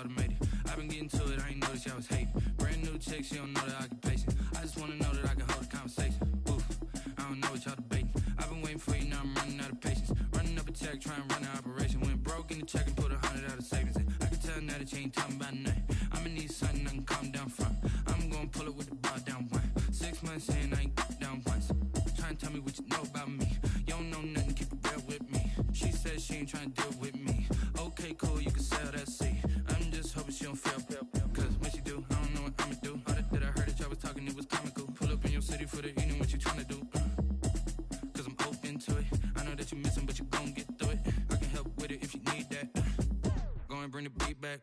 automated. I've been getting to it, I ain't noticed y'all was hating. Brand new chick, she don't know the occupation. I just wanna know that I can hold a conversation. Oof, I don't know what y'all debating. I've been waiting for you, now I'm running out of patience. Running up a check, trying to run an operation. Went broke in the check and put 100 out of savings in. I can tell now that you ain't talking about nothing. I'ma need something I can calm down from. I'm gonna pull it with the bar down one. 6 months in, I ain't down once. Trying to tell me what you know about me. You don't know nothing, keep it real with me. She said she ain't trying to deal with me. Okay, cool, you can sell that seed. I'm just hoping she don't fail. Cause when she do, I don't know what I'ma do. All that I heard that y'all was talking, it was comical. Pull up in your city for the evening, what you trying to do? Cause I'm open to it. I know that you missing, but you gon' get through it. I can help with it if you need that. Go and bring the beat back.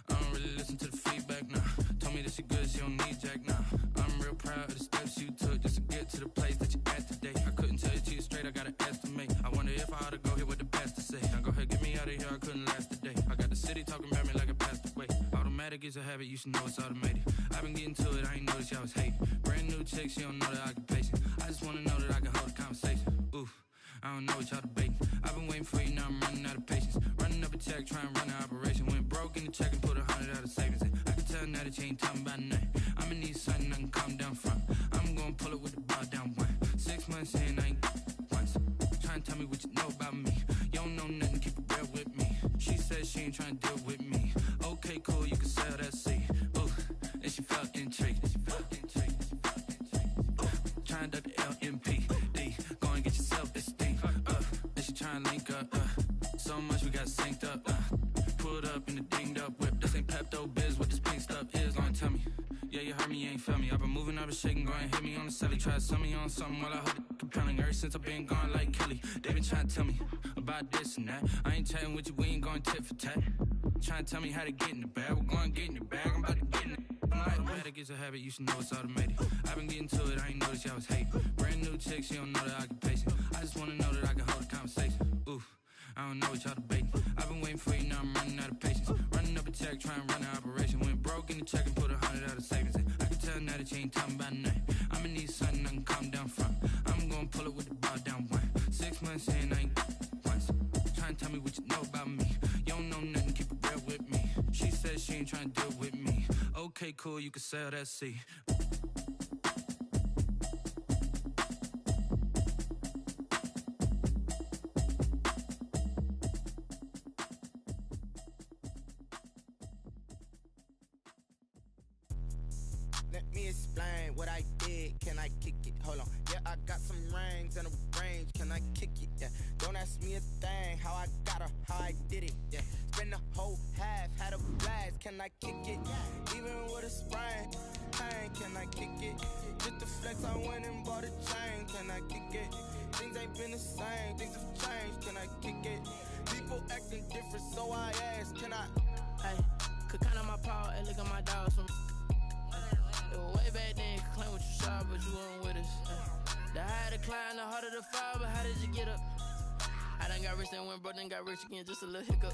I don't really listen to the feedback, nah. Told me that she good, she don't need jack, nah. I'm real proud of the steps you took just to get to the place that you at today. I couldn't tell it to you straight, I gotta estimate. I wonder if I ought to go here with the pastor say. Now go ahead, get me out of here, I couldn't last a day. I got the city talking about me like I passed away. Automatic is a habit, you should know it's automated. I've been getting to it, I ain't noticed y'all was hating. Brand new chick, she don't know the occupation. I just wanna know that I can hold a conversation. Oof, I don't know what y'all debating. I've been waiting for you, now I'm running out of patience. Running up a check, trying to run an operation. Went broke in the check and put 100 out of savings in. I can tell now that you ain't talking about nothing. I'ma need something I can calm down from. I'm gonna pull it with the bar down one. 6 months in, I ain't once. Trying to tell me what you know about me. You don't know nothing, keep it real with me. She said she ain't trying to deal with me. Okay, cool, you can sell that seed. Ooh, and she felt intrigued. Trying to duck the LMPD. Go and get your self-esteem. And she trying to link up. So much we got synced up. Pulled up in the dinged up whip. This ain't Pepto-Biz, what this pink stuff is. Long tell me. Yeah, you heard me, you ain't felt me. I've been moving, I've been shaking, go and hit me on the celly. Try to sell me on something while I hold it compelling. Ever since I've been gone like Kelly, they been trying to tell me about this and that. I ain't chatting with you, we ain't going tit for tat. Trying to tell me how to get in the bag. We're going to get in the bag, I'm about to get in it. Automatic is a habit, you should know it's automated. I've been getting to it, I ain't noticed y'all was hating. Brand new chick, she don't know the occupation. I just wanna know that I can hold a conversation. Oof, I don't know what y'all debating. I've been waiting for you, now I'm running out of patience. Running up a check, trying to run an operation. Went broke in the check and put 100 out of savings in. I can tell now that you ain't talking about nothing. I'ma need something I can calm down from. I'm gonna pull it with the bar down one. 6 months in, I ain't once. Trying to tell me what you know about me. You don't know nothing, keep it real with me. She said she ain't trying to deal with me. Okay, cool, you can sell that seed. Let me explain what I did. Can I kick it? Hold on. Yeah, I got some rings and a range. Can I kick it? Yeah. Don't ask me a thing. How I got her, how I did it. Yeah. Spend the whole half, had a blast. Can I kick it? Even with a sprain. Can I kick it? Just the flex, I went and bought a chain. Can I kick it? Things ain't been the same. Things have changed. Can I kick it? People acting different, so I asked. Can I? Hey, could count on my power and look at my dogs from. Way back then, you could claim what you saw, but you weren't with us. The higher the climb, the harder the fall, but how did you get up? I done got rich, then went broke, then got rich again, just a little hiccup.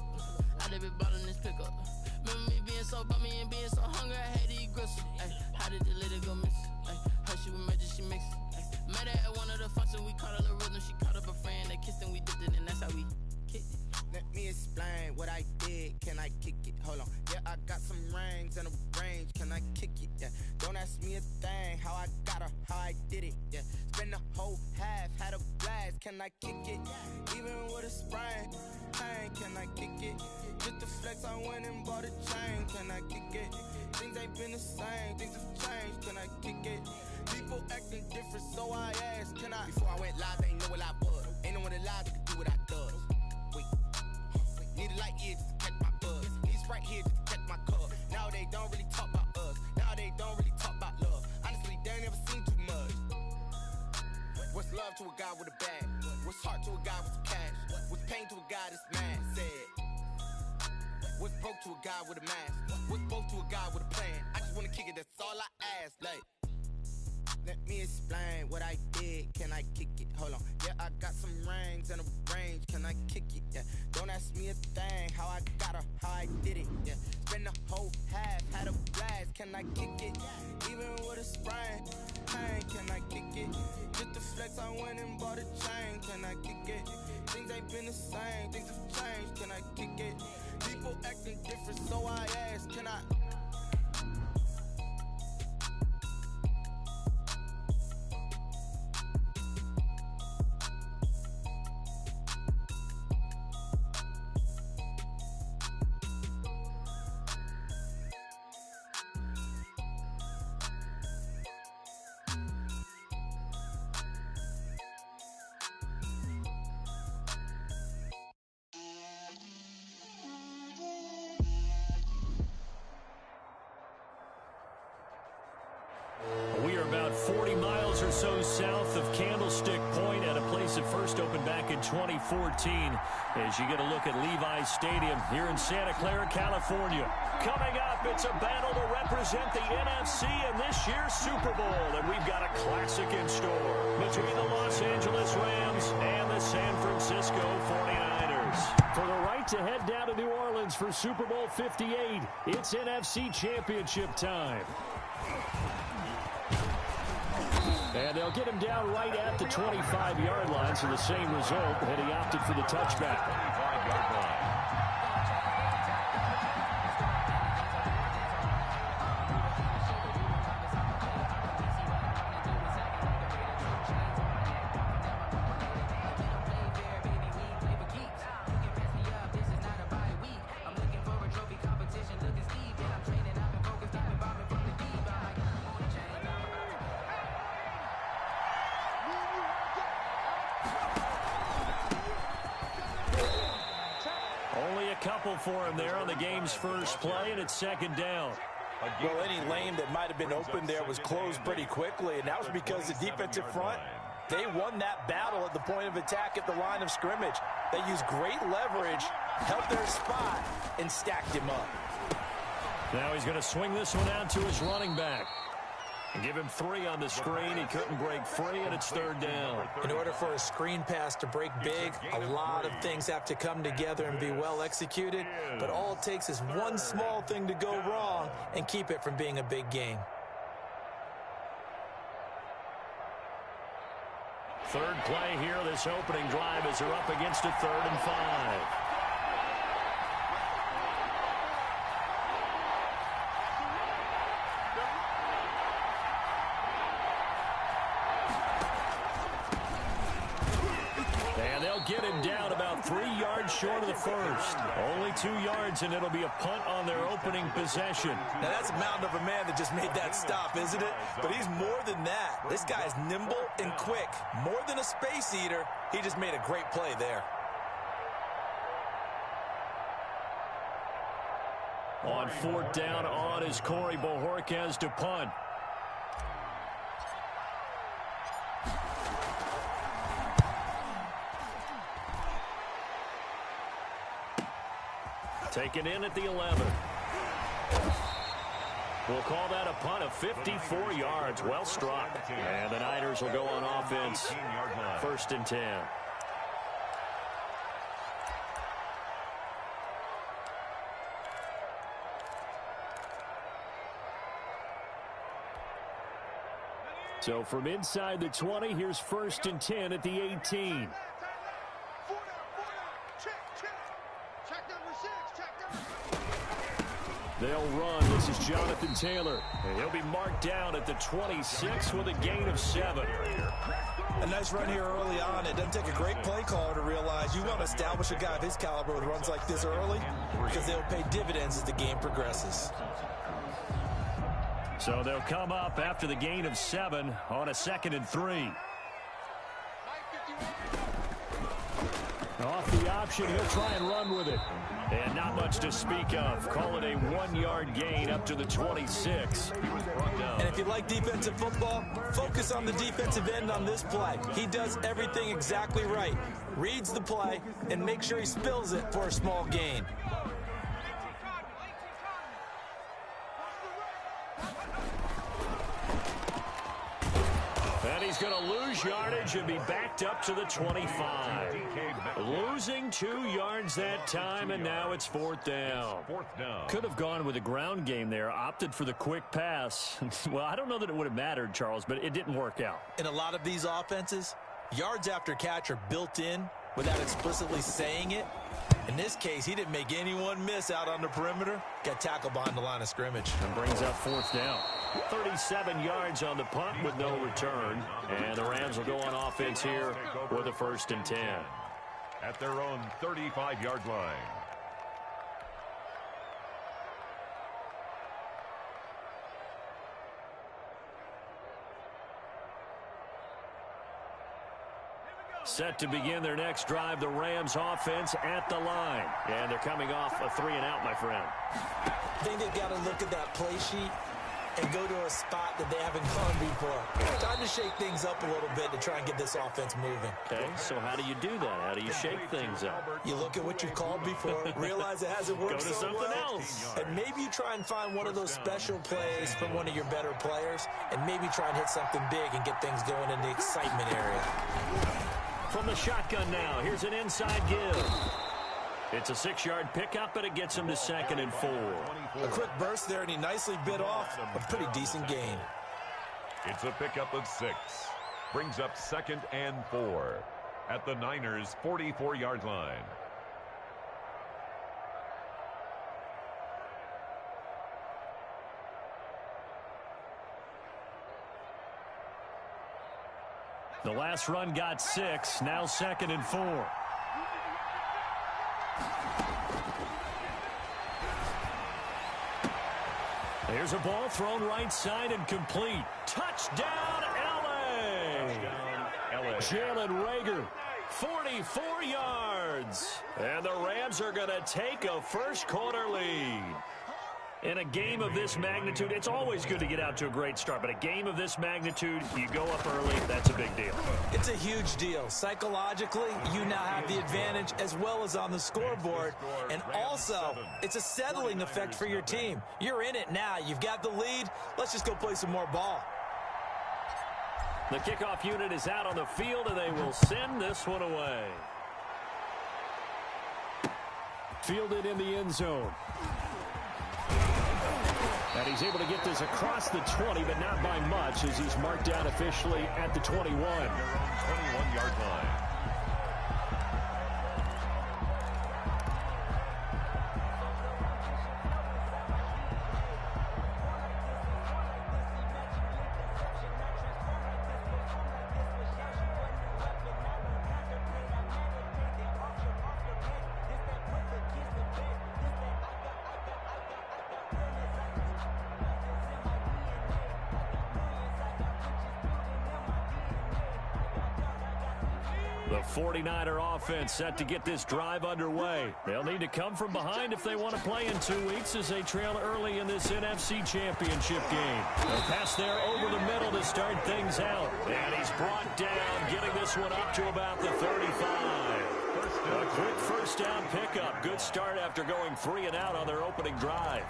I done been ballin' this pickup. Remember me being so bummy and being so hungry, I had to eat gristle. How did the lady go miss? How she was magic, she mixed it. Met her at one of the functions, we caught a little rhythm, she caught up a friend, they kissed and we dipped it, and that's how we kicked it. Let me explain what I did. Can I kick it? Hold on. Yeah, I got some rings and a range. Can I kick it? Yeah. Don't ask me a thing. How I got her, how I did it. Yeah. Spend the whole half, had a blast. Can I kick it? Even with a sprain. Can I kick it? Just the flex, I went and bought a chain. Can I kick it? Things ain't been the same. Things have changed. Can I kick it? People acting different, so I asked. Can I? Before I went live, they ain't know what I was. Ain't no one alive that could do what I does. Need a light here just to catch my buzz. Need Sprite here just to catch my cup. Now they don't really talk about us. Now they don't really talk about love. Honestly, they ain't never seen too much. What's love to a guy with a bag? What's heart to a guy with some cash? What's pain to a guy that's mad? Said. What's broke to a guy with a mask? What's both to a guy with a plan? I just wanna kick it, that's all I ask. Like. Let me explain what I did. Can I kick it? Hold on. Yeah, I got some rings and a range. Can I kick it? Yeah. Don't ask me a thing. How I got her, how I did it. Yeah. Spend the whole half, had a blast. Can I kick it? Even with a sprain. Can I kick it? Just the flex, I went and bought a chain. Can I kick it? Things ain't been the same. Things have changed. Can I kick it? People acting different, so I ask, can I? We are about 40 miles or so south of Candlestick Point at a place that first opened back in 2014 as you get a look at Levi's Stadium here in Santa Clara, California. Coming up, it's a battle to represent the NFC in this year's Super Bowl, and we've got a classic in store between the Los Angeles Rams and the San Francisco 49ers. For the right to head down to New Orleans for Super Bowl 58, it's NFC Championship time. And they'll get him down right at the 25-yard line, so the same result had he opted for the touchback. 25-yard line. Couple for him there on the game's first play, and it's second down. Well, any lane that might have been open there was closed pretty quickly, and that was because the defensive front, they won that battle at the point of attack at the line of scrimmage. They used great leverage, held their spot, and stacked him up. Now he's going to swing this one out to his running back. Give him 3 on the screen. He couldn't break free, and it's third down. In order for a screen pass to break big, a lot of things have to come together and be well executed. But all it takes is one small thing to go wrong and keep it from being a big game. Third play here, this opening drive as they're up against a 3rd and 5. Get him down about 3 yards short of the first. Only 2 yards, and it'll be a punt on their opening possession. Now, that's a mountain of a man that just made that stop, isn't it? But he's more than that. This guy's nimble and quick. More than a space eater, he just made a great play there. On 4th down, on is Corey Bojorquez to punt. Taken in at the 11. We'll call that a punt of 54 yards. Well struck. And the Niners will go on offense. 1st and 10. So from inside the 20, here's 1st and 10 at the 18. They'll run. This is Jonathan Taylor. And he'll be marked down at the 26 with a gain of 7. A nice run here early on. It doesn't take a great play caller to realize you want to establish a guy of his caliber with runs like this early because they'll pay dividends as the game progresses. So they'll come up after the gain of 7 on a 2nd and 3. Off the option, he'll try and run with it. And not much to speak of. Call it a 1-yard gain up to the 26. And if you like defensive football, focus on the defensive end on this play. He does everything exactly right. Reads the play and makes sure he spills it for a small gain. And he's going to lose yardage and be backed up to the 25. Losing 2 yards that time, and now it's 4th down. Could have gone with a ground game there, opted for the quick pass. Well, I don't know that it would have mattered, Charles, but it didn't work out. In a lot of these offenses, yards after catch are built in without explicitly saying it. In this case, he didn't make anyone miss out on the perimeter. Got tackled behind the line of scrimmage. And brings up fourth down. 37 yards on the punt with no return. And the Rams will go on offense here with a 1st and 10. At their own 35-yard line. Set to begin their next drive, the Rams offense at the line. And they're coming off a 3-and-out, my friend. I think they've got to look at that play sheet and go to a spot that they haven't gone before. Time to shake things up a little bit to try and get this offense moving. Okay, so how do you do that? How do you shake things up? You look at what you've called before, realize it hasn't worked Go to so something well, else. and maybe you try and find one of those special plays from one of your better players, and maybe try and hit something big and get things going in the excitement area. From the shotgun now, here's an inside give. It's a 6-yard pickup, but it gets him to 2nd and 4. A quick burst there, and he nicely bit off a pretty decent gain. It's a pickup of 6. Brings up 2nd and 4 at the Niners' 44-yard line. The last run got 6, now 2nd and 4. There's a ball thrown right side and complete. Touchdown, L.A. Jalen Reagor, 44 yards. And the Rams are going to take a first-quarter lead. In a game of this magnitude, it's always good to get out to a great start, but a game of this magnitude, you go up early, that's a big deal. It's a huge deal. Psychologically, you now have the advantage as well as on the scoreboard, and also, it's a settling effect for your team. You're in it now. You've got the lead. Let's just go play some more ball. The kickoff unit is out on the field, and they will send this one away. Fielded in the end zone. And he's able to get this across the 20, but not by much, as he's marked down officially at the 21. 21-yard line. The 49er offense set to get this drive underway. They'll need to come from behind if they want to play in 2 weeks as they trail early in this NFC Championship game. They'll pass there over the middle to start things out. And he's brought down, getting this one up to about the 35. A quick first down pickup. Good start after going 3-and-out on their opening drive.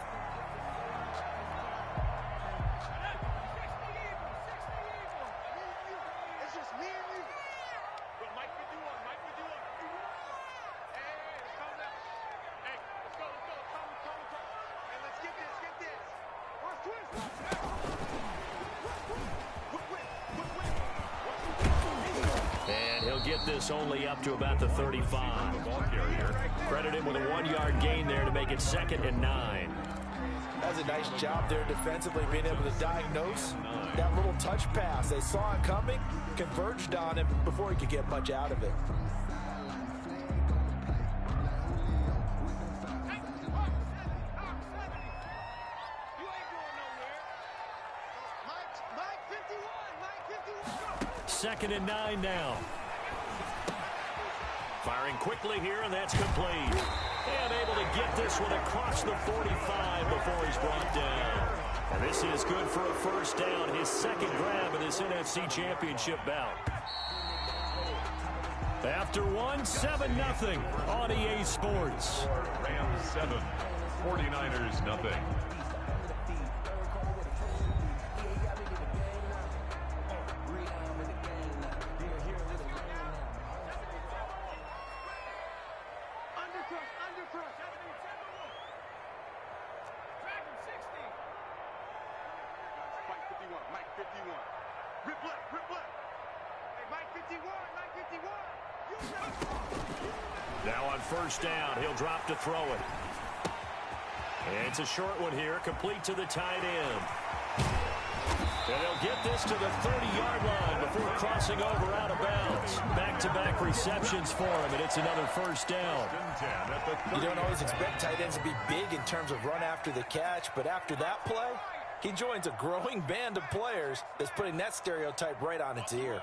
And he'll get this only up to about the 35. Credit him with a 1-yard gain there to make it 2nd and 9. That's a nice job there defensively, being able to diagnose that little touch pass. They saw it coming, converged on him before he could get much out of it. Second and 9 now. Firing quickly here, and that's complete. And able to get this one across the 45 before he's brought down. And this is good for a first down, his second grab in this NFC Championship bout. After one, 7-0 on EA Sports. Rams 7, 49ers nothing. Now on first down, he'll drop to throw it. And it's a short one here, complete to the tight end. And they'll get this to the 30-yard line before crossing over out of bounds. Back-to-back receptions for him, and it's another first down. You don't always expect tight ends to be big in terms of run after the catch, but after that play, he joins a growing band of players that's putting that stereotype right on its ear.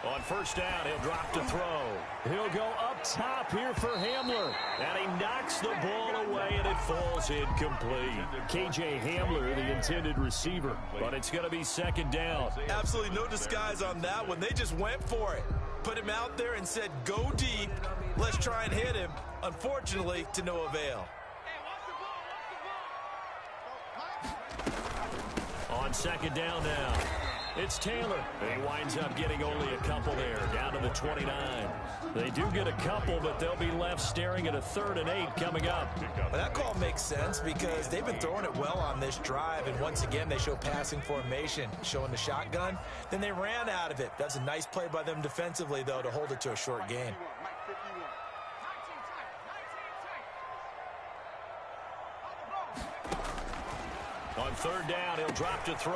On first down, he'll drop to throw. He'll go up top here for Hamler. And he knocks the ball away, and it falls incomplete. K.J. Hamler, the intended receiver. But it's going to be second down. Absolutely no disguise on that one. They just went for it. Put him out there and said, go deep. Let's try and hit him. Unfortunately, to no avail. On second down now, it's Taylor. He winds up getting only a couple there, down to the 29. They do get a couple, but they'll be left staring at a 3rd and 8 coming up. Well, that call makes sense because they've been throwing it well on this drive, and once again, they show passing formation, showing the shotgun. Then they ran out of it. That's a nice play by them defensively, though, to hold it to a short gain. On third down, he'll drop to throw.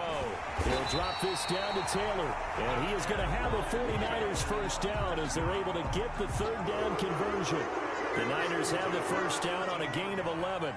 He'll drop this down to Taylor. And he is going to have a 49ers first down as they're able to get the third down conversion. The Niners have the first down on a gain of 11.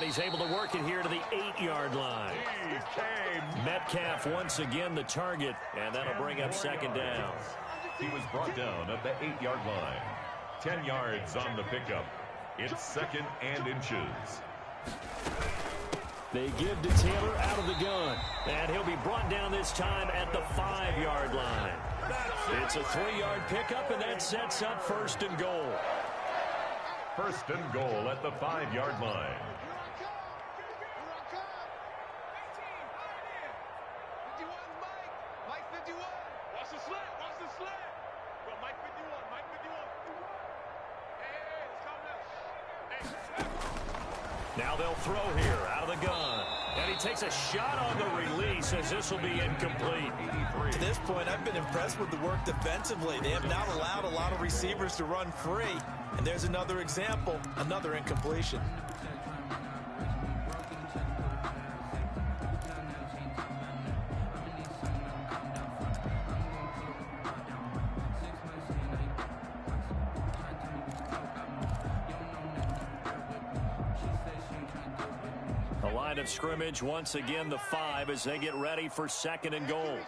He's able to work it here to the 8-yard line. Metcalf once again the target, and that'll bring up second down. He was brought down at the 8-yard line. 10 yards on the pickup. It's 2nd and inches. They give to Taylor out of the gun, and he'll be brought down this time at the 5-yard line. It's a 3-yard pickup, and that sets up 1st and goal. 1st and goal at the 5-yard line. Now they'll throw here out of the gun. And he takes a shot on the release as this will be incomplete. To this point, I've been impressed with the work defensively. They have not allowed a lot of receivers to run free. And there's another example, another incompletion. Of scrimmage once again the 5 as they get ready for 2nd and goal.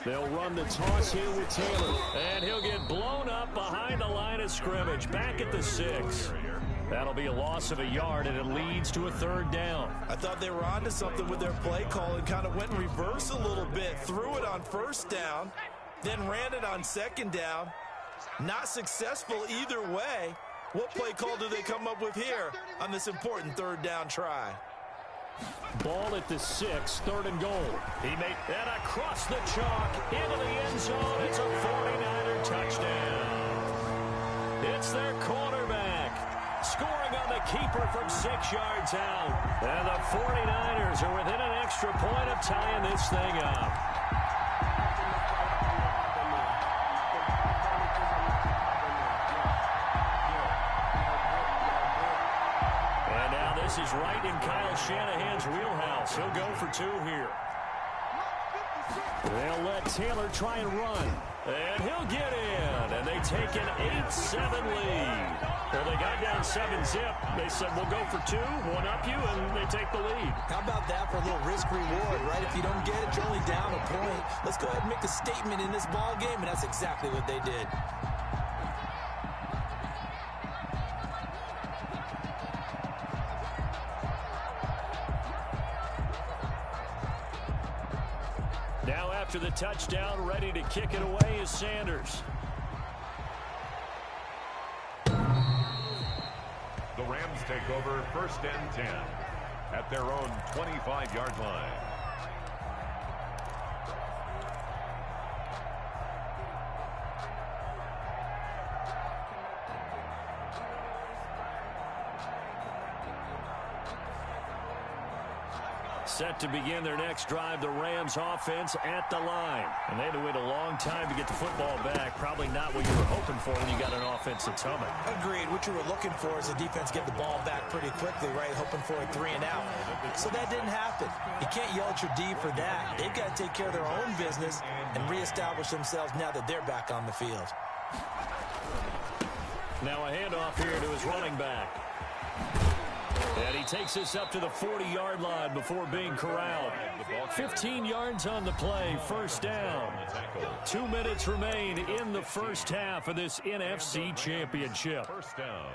They'll run the toss here with Taylor, and he'll get blown up behind the line of scrimmage back at the 6. That'll be a loss of a yard, and it leads to a 3rd down. I thought they were onto something with their play call and kind of went in reverse a little bit. Threw it on 1st down, then ran it on 2nd down. Not successful either way. What play call do they come up with here on this important 3rd down try? Ball at the 6, 3rd and goal. He made that across the chalk into the end zone. It's a 49er touchdown. It's their quarterback scoring on the keeper from 6 yards out. And the 49ers are within an extra point of tying this thing up. And now this is right in Kyle Shanahan's wheelhouse. He'll go for 2 here. They'll let Taylor try and run. And he'll get in. And they take an 8-7 lead. Well, they got down 7-zip. They said, we'll go for 2, one up you, and they take the lead. How about that for a little risk-reward, right? If you don't get it, you're only down a point. Let's go ahead and make a statement in this ball game, and that's exactly what they did. Now after the touchdown, ready to kick it away is Sanders. The Rams take over 1st and 10 at their own 25-yard line. Set to begin their next drive, the Rams offense at the line. And they had to wait a long time to get the football back. Probably not what you were hoping for when you got an offense that's humming. Agreed. What you were looking for is the defense get the ball back pretty quickly, right? Hoping for a 3 and out. So that didn't happen. You can't yell at your D for that. They've got to take care of their own business and reestablish themselves now that they're back on the field. Now a handoff here to his running back. And he takes this up to the 40-yard line before being corralled. 15 yards on the play, 1st down. 2 minutes remain in the first half of this NFC Championship. 1st down.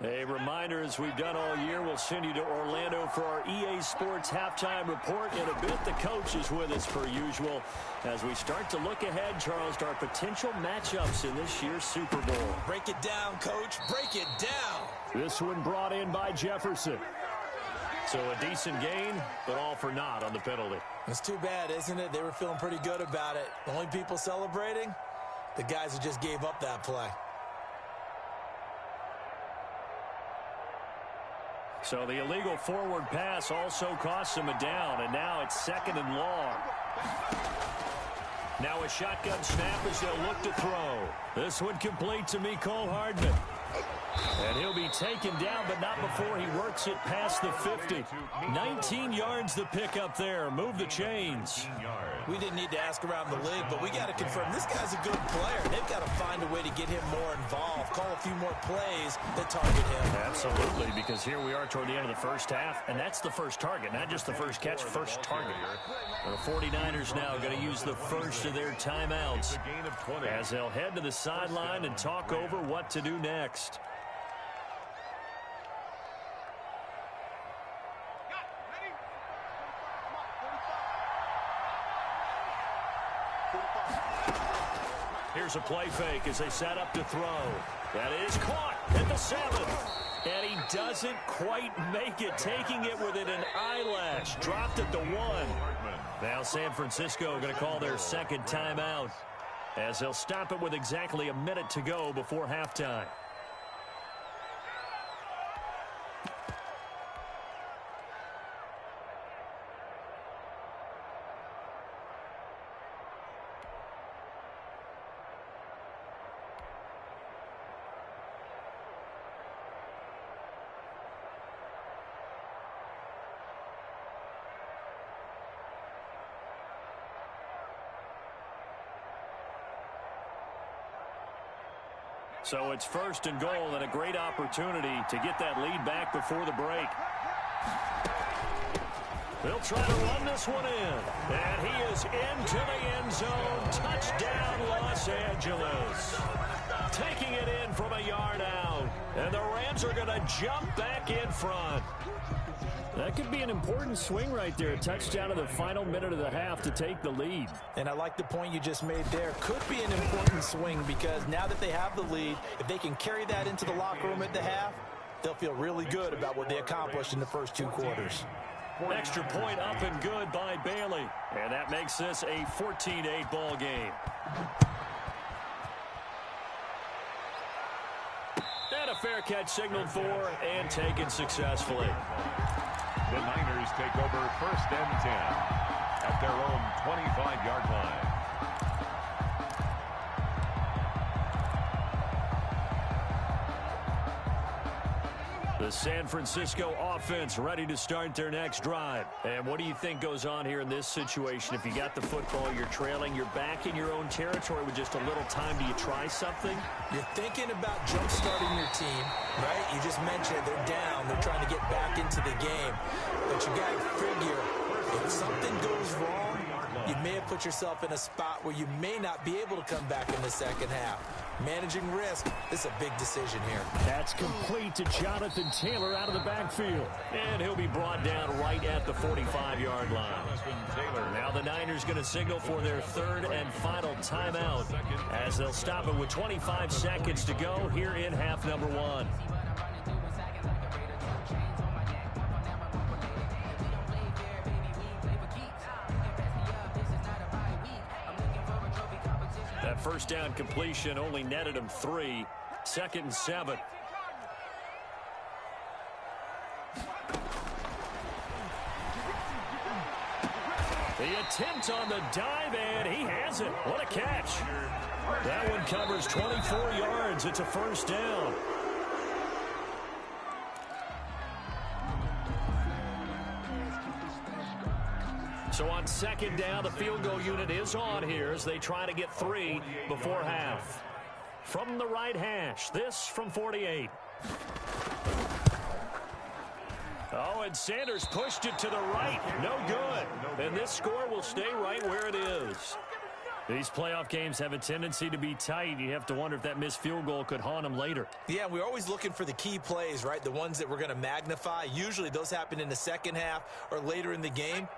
A reminder, as we've done all year, we'll send you to Orlando for our EA Sports halftime report. In a bit, the coach is with us per usual as we start to look ahead, Charles, to our potential matchups in this year's Super Bowl. Break it down, Coach. Break it down. This one brought in by Jefferson. So a decent gain, but all for naught on the penalty. It's too bad, isn't it? They were feeling pretty good about it. The only people celebrating, the guys who just gave up that play. So the illegal forward pass also costs him a down, and now it's 2nd and long. Now a shotgun snap as they'll look to throw. This one complete to Mecole Hardman. And he'll be taken down, but not before he works it past the 50. 19 yards to pick up there. Move the chains. We didn't need to ask around the league, but we got to confirm this guy's a good player. They've got to find a way to get him more involved, call a few more plays that target him. Absolutely, because here we are toward the end of the first half, and that's the first target, not just the first catch, first target. The 49ers now going to use the first of their timeouts as they'll head to the sideline and talk over what to do next. Here's a play fake as they set up to throw. That is caught at the 7. And he doesn't quite make it, taking it within an eyelash. Dropped at the 1. Now San Francisco going to call their 2nd timeout as they'll stop it with exactly a minute to go before halftime. So it's 1st and goal and a great opportunity to get that lead back before the break. They'll try to run this one in. And he is into the end zone. Touchdown, Los Angeles. Taking it in from a yard out. And the Rams are going to jump back in front. That could be an important swing right there. Touchdown in the final minute of the half to take the lead. And I like the point you just made there. Could be an important swing because now that they have the lead, if they can carry that into the locker room at the half, they'll feel really good about what they accomplished in the first 2 quarters. Extra point up and good by Bailey. And that makes this a 14-8 ball game. a fair catch signaled for and taken successfully. The Niners take over 1st and 10 at their own 25-yard line. The San Francisco offense ready to start their next drive. And what do you think goes on here in this situation? If you got the football, you're trailing, you're back in your own territory with just a little time. Do you try something? You're thinking about jump-starting your team, right? You just mentioned it. They're down. They're trying to get back into the game. But you got to figure, if something goes wrong, you may have put yourself in a spot where you may not be able to come back in the second half. Managing risk, this is a big decision here. That's complete to Jonathan Taylor out of the backfield. And he'll be brought down right at the 45-yard line. Now the Niners going to signal for their 3rd and final timeout as they'll stop it with 25 seconds to go here in half number 1. That first down completion only netted him 3. 2nd and 7. The attempt on the dive, and he has it. What a catch. That one covers 24 yards. It's a first down. So on 2nd down, the field goal unit is on here as they try to get 3 before half. From the right hash, this from 48. Oh, and Sanders pushed it to the right. No good. And this score will stay right where it is. These playoff games have a tendency to be tight. You have to wonder if that missed field goal could haunt them later. Yeah, we're always looking for the key plays, right? The ones that we're going to magnify. Usually those happen in the second half or later in the game.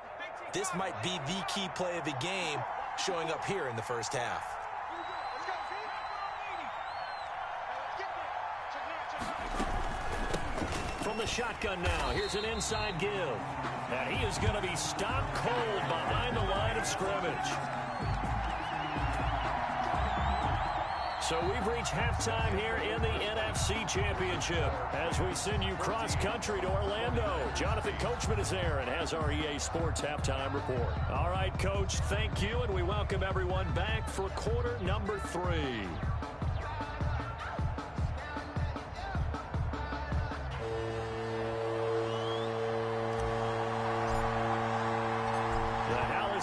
This might be the key play of the game showing up here in the first half. From the shotgun now, here's an inside give. And he is going to be stopped cold behind the line of scrimmage. So we've reached halftime here in the NFC Championship as we send you cross-country to Orlando. Jonathan Coachman is there and has our EA Sports halftime report. All right, Coach, thank you, and we welcome everyone back for quarter number 3.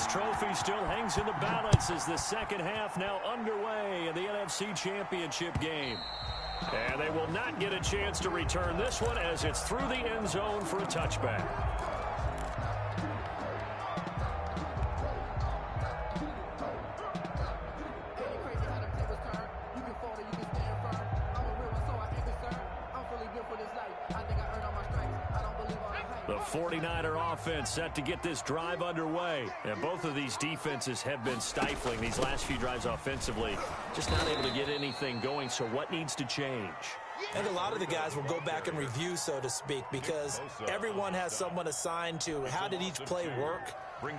Trophy still hangs in the balance as the second half now underway in the NFC Championship game. And they will not get a chance to return this one as it's through the end zone for a touchback. The 49er offense set to get this drive underway. And both of these defenses have been stifling these last few drives offensively. Just not able to get anything going, so what needs to change? And a lot of the guys will go back and review, so to speak, because everyone has someone assigned to how did each play work.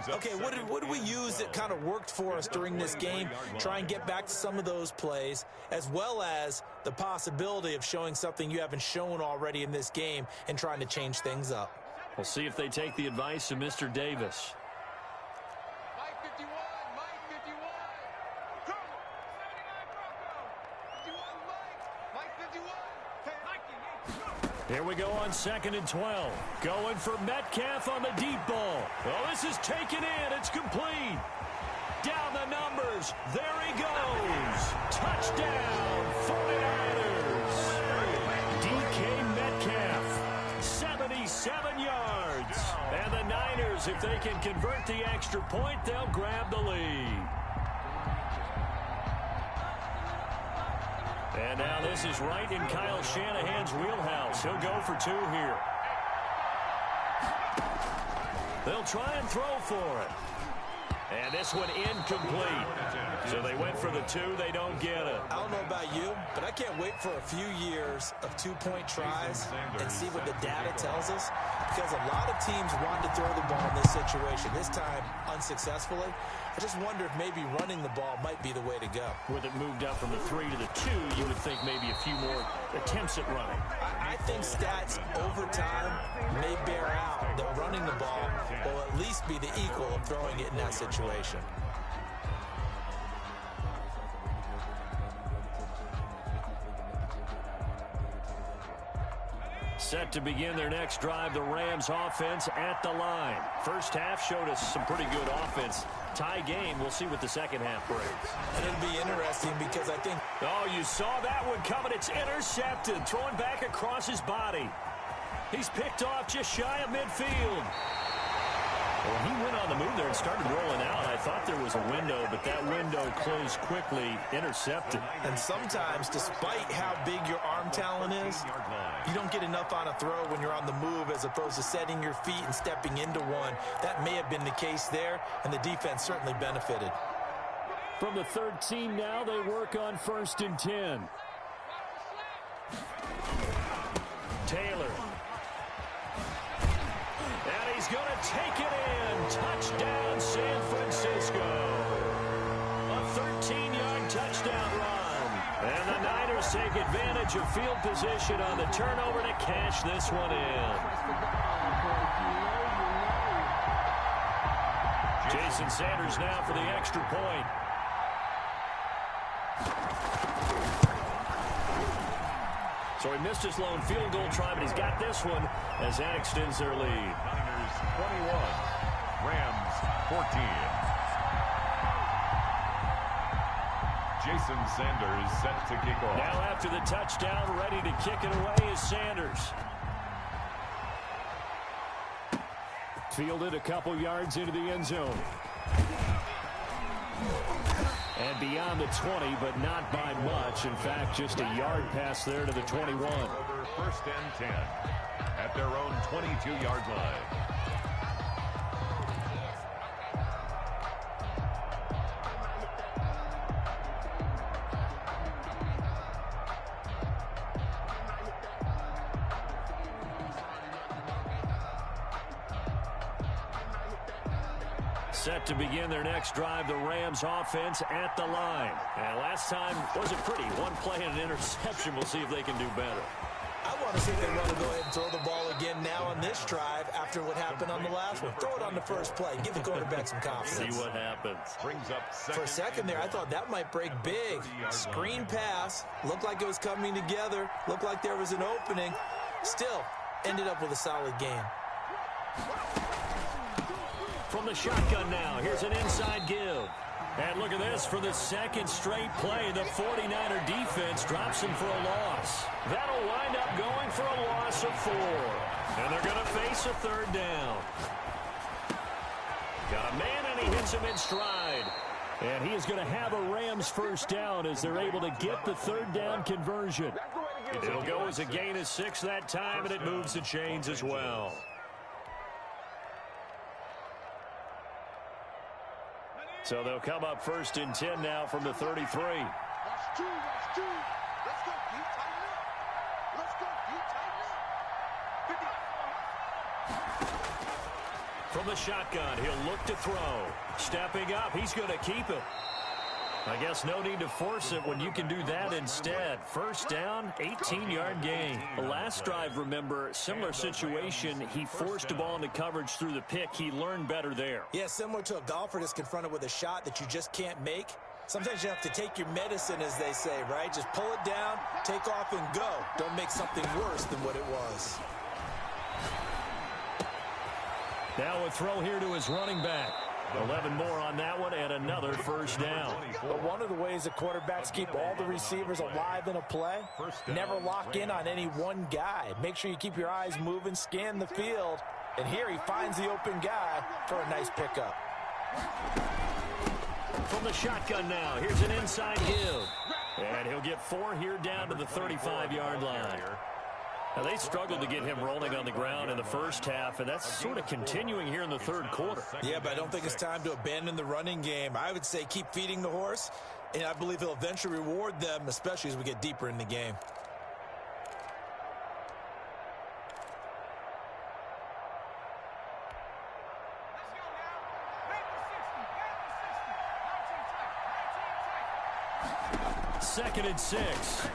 Okay, what did we use that kind of worked for us during this game? Try and get back to some of those plays, as well as the possibility of showing something you haven't shown already in this game and trying to change things up. We'll see if they take the advice of Mr. Davis. Here we go on 2nd and 12. Going for Metcalf on the deep ball. Oh, this is taken in. It's complete. Down the numbers. There he goes. Touchdown, 49ers. DK Metcalf, 77 yards. And the Niners, if they can convert the extra point, they'll grab the lead. And now this is right in Kyle Shanahan's wheelhouse. He'll go for 2 here. They'll try and throw for it. And this one incomplete. So they went for the 2. They don't get it. I don't know about you, but I can't wait for a few years of 2-point tries and see what the data tells us. Because a lot of teams want to throw the ball in this situation, this time unsuccessfully. I just wonder if maybe running the ball might be the way to go. With it moved up from the 3 to the 2, you would think maybe a few more attempts at running. I think stats over time may bear out that running the ball will at least be the equal of throwing it in that situation. Set to begin their next drive, the Rams offense at the line. First half showed us some pretty good offense. Tie game. We'll see what the second half brings. And it'll be interesting because I think... Oh, you saw that one coming. It's intercepted. Throwing back across his body. He's picked off just shy of midfield. Well, he went on the move there and started rolling out. I thought there was a window, but that window closed quickly, intercepted. And sometimes, despite how big your arm talent is, you don't get enough on a throw when you're on the move as opposed to setting your feet and stepping into one. That may have been the case there, and the defense certainly benefited. From the 13 now, they work on 1st and 10. Taylor. And he's going to take it in. Touchdown, San Francisco. A 13-yard touchdown run. And the Niners take advantage of field position on the turnover to cash this one in. Jason Sanders now for the extra point. So he missed his lone field goal try, but he's got this one as that extends their lead. Niners 21, Rams 14. Jason Sanders set to kick off. Now after the touchdown, ready to kick it away is Sanders. Fielded a couple yards into the end zone. And beyond the 20, but not by much. In fact, just a yard pass there to the 21. Over 1st and 10 at their own 22-yard line. Set to begin their next drive, the Rams offense at the line. And last time wasn't pretty. One play and an interception. We'll see if they can do better. I want to see if they want to go ahead and throw the ball again now on this drive after what happened on the last one. Throw it on the first play. Give the quarterback some confidence. See what happens. Brings up For a second there, I thought that might break big. Screen pass. Looked like it was coming together. Looked like there was an opening. Still, ended up with a solid game. From the shotgun now, here's an inside give. And look at this, for the second straight play, the 49er defense drops him for a loss. That'll wind up going for a loss of 4. And they're going to face a 3rd down. Got a man, and he hits him in stride. And he is going to have a Rams 1st down as they're able to get the 3rd down conversion. It'll go as a gain of 6 that time, and it moves the chains as well. So they'll come up 1st and 10 now from the 33. Let's go, D, tighten up. Let's go, D, tighten up. From the shotgun, he'll look to throw. Stepping up, he's going to keep it. I guess no need to force it when you can do that instead. 1st down, 18-yard gain. The last drive, remember, similar situation. He forced a ball into coverage through the pick. He learned better there. Yeah, similar to a golfer that's confronted with a shot that you just can't make. Sometimes you have to take your medicine, as they say, right? Just pull it down, take off, and go. Don't make something worse than what it was. Now a throw here to his running back. 11 more on that one and another 1st down. But one of the ways the quarterbacks keep all the receivers alive in a play, never lock in on any one guy. Make sure you keep your eyes moving, scan the field, and here he finds the open guy for a nice pickup. From the shotgun now, here's an inside give. And he'll get 4 here down to the 35-yard line. Now, they struggled to get him rolling on the ground in the first half, and that's sort of continuing here in the third quarter. Yeah, but I don't think it's time to abandon the running game. I would say keep feeding the horse, and I believe he'll eventually reward them, especially as we get deeper in the game. Second and 6.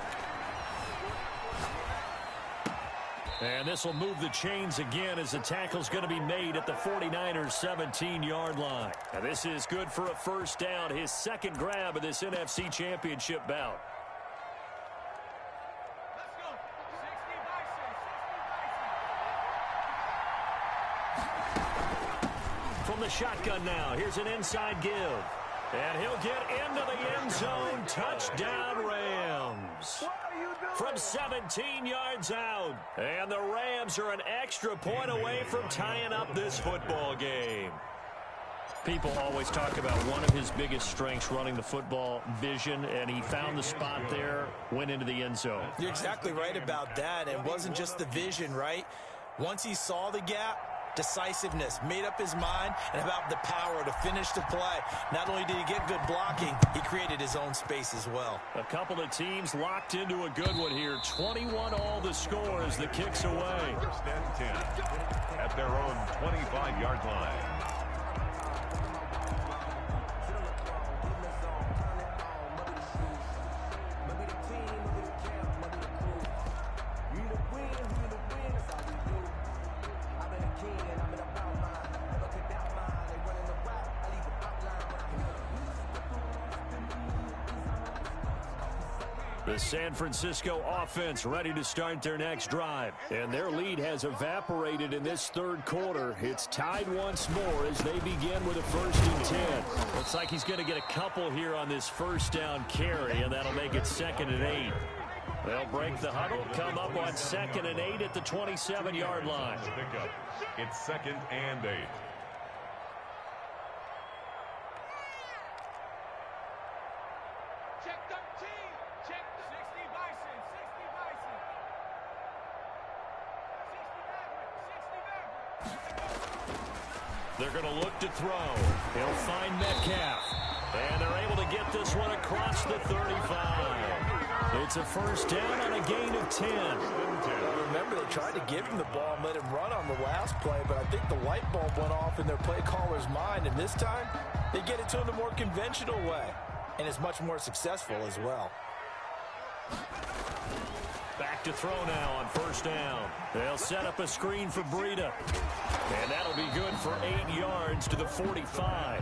And this will move the chains again as the tackle's going to be made at the 49ers 17-yard line. And this is good for a first down, his second grab of this NFC Championship bout. From the shotgun now, here's an inside give. And he'll get into the end zone. Touchdown, Rams. From 17 yards out. And the Rams are an extra point away from tying up this football game. People always talk about one of his biggest strengths, running the football, vision, and he found the spot there, went into the end zone. You're exactly right about that. It wasn't just the vision, right? Once he saw the gap, decisiveness, made up his mind, and about the power to finish the play. Not only did he get good blocking, he created his own space as well. A couple of teams locked into a good one here. 21-all the score as the kick's away. First and 10 at their own 25-yard line. The San Francisco offense ready to start their next drive. And their lead has evaporated in this third quarter. It's tied once more as they begin with a 1st and 10. Looks like he's going to get a couple here on this first down carry, and that'll make it 2nd and 8. They'll break the huddle, come up on 2nd and 8 at the 27-yard line. It's 2nd and 8. They're going to look to throw. He'll find Metcalf. And they're able to get this one across the 35. It's a first down on a gain of 10. Remember, they tried to give him the ball and let him run on the last play, but I think the light bulb went off in their play caller's mind, and this time they get it to him the more conventional way, and it's much more successful as well. Back to throw now on first down. They'll set up a screen for Breida. And that'll be good for 8 yards to the 45.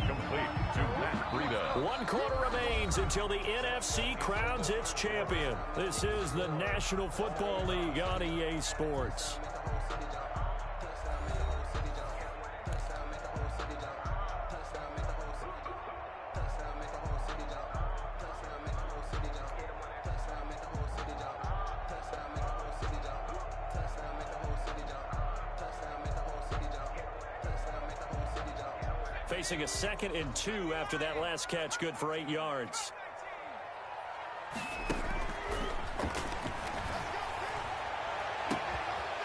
Complete to Matt Breida. 1 quarter remains until the NFC crowns its champion. This is the National Football League on EA Sports. Facing a 2nd and 2 after that last catch, good for 8 yards.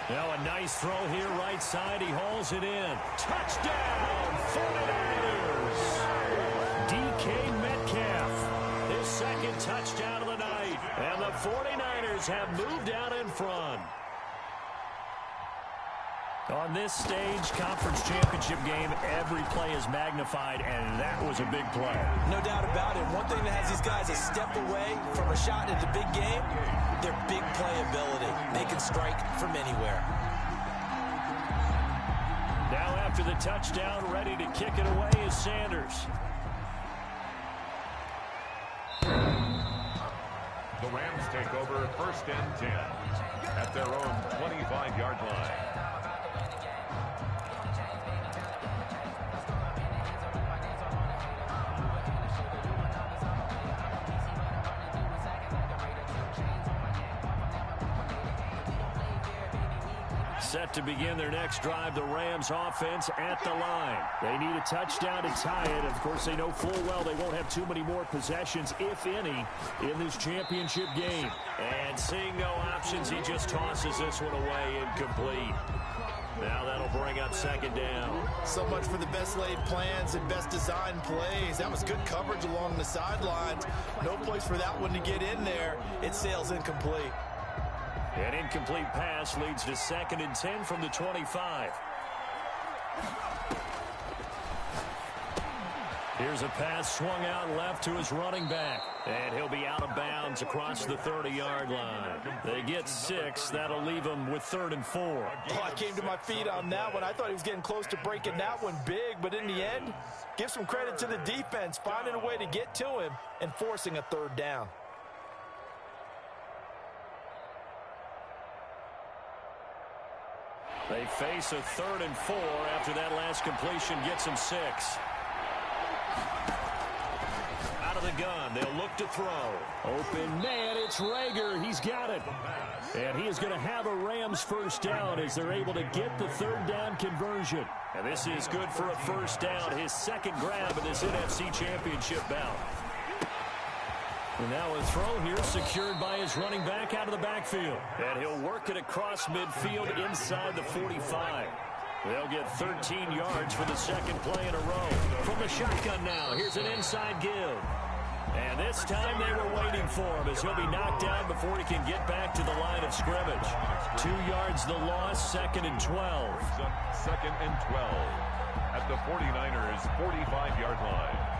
Now a nice throw here right side. He hauls it in. Touchdown, 49ers. DK Metcalf, his 2nd touchdown of the night. And the 49ers have moved out in front. On this stage, conference championship game, every play is magnified, and that was a big play. No doubt about it. One thing that has these guys a step away from a shot at the big game, their big playability. They can strike from anywhere. Now after the touchdown, ready to kick it away is Sanders. The Rams take over 1st and 10 at their own 25-yard line. Set to begin their next drive, the Rams offense at the line. They need a touchdown to tie it. Of course, they know full well they won't have too many more possessions, if any, in this championship game. And seeing no options, he just tosses this one away incomplete. Now that'll bring up second down. So much for the best laid plans and best designed plays. That was good coverage along the sidelines. No place for that one to get in there. It sails incomplete. An incomplete pass leads to 2nd and 10 from the 25. Here's a pass swung out left to his running back. And he'll be out of bounds across the 30-yard line. They get 6. That'll leave him with 3rd and 4. Oh, I came to my feet on that one. I thought he was getting close to breaking that one big. But in the end, give some credit to the defense, finding a way to get to him and forcing a 3rd down. They face a 3rd and 4 after that last completion gets him 6. Out of the gun, they'll look to throw. Open man, it's Rager. He's got it. And he is going to have a Rams first down as they're able to get the 3rd down conversion. And this is good for a first down, his 2nd grab in this NFC Championship bout. And now a throw here secured by his running back out of the backfield. And he'll work it across midfield inside the 45. They'll get 13 yards for the 2nd play in a row. From the shotgun now, here's an inside give. And this time they were waiting for him as he'll be knocked down before he can get back to the line of scrimmage. 2 yards the loss, 2nd and 12. 2nd and 12 at the 49ers' 45-yard line.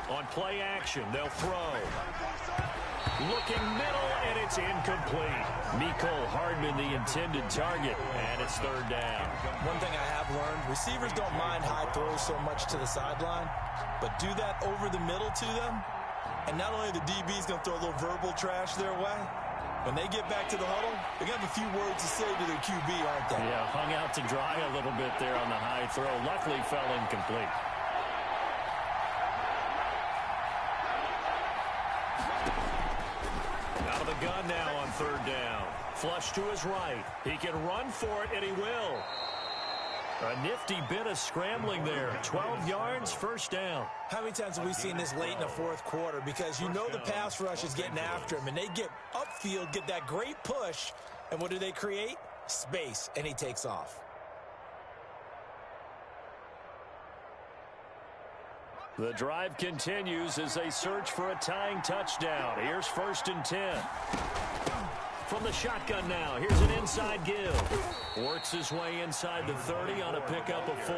On play action, they'll throw. Looking middle, and it's incomplete. Mecole Hardman, the intended target, and it's 3rd down. One thing I have learned, receivers don't mind high throws so much to the sideline, but do that over the middle to them, and not only the DB's going to throw a little verbal trash their way, when they get back to the huddle, they're going to have a few words to say to their QB, aren't they? Yeah, hung out to dry a little bit there on the high throw. Luckily fell incomplete. Out of the gun now on 3rd down. Flush to his right. He can run for it, and he will. A nifty bit of scrambling there. 12 yards, first down. How many times have we seen this late in the 4th quarter? Because you know the pass rush is getting after him, and they get upfield, get that great push, and what do they create? Space, and he takes off. The drive continues as they search for a tying touchdown. Here's 1st and 10. From the shotgun now, here's an inside give. Works his way inside the 30 on a pickup of 4.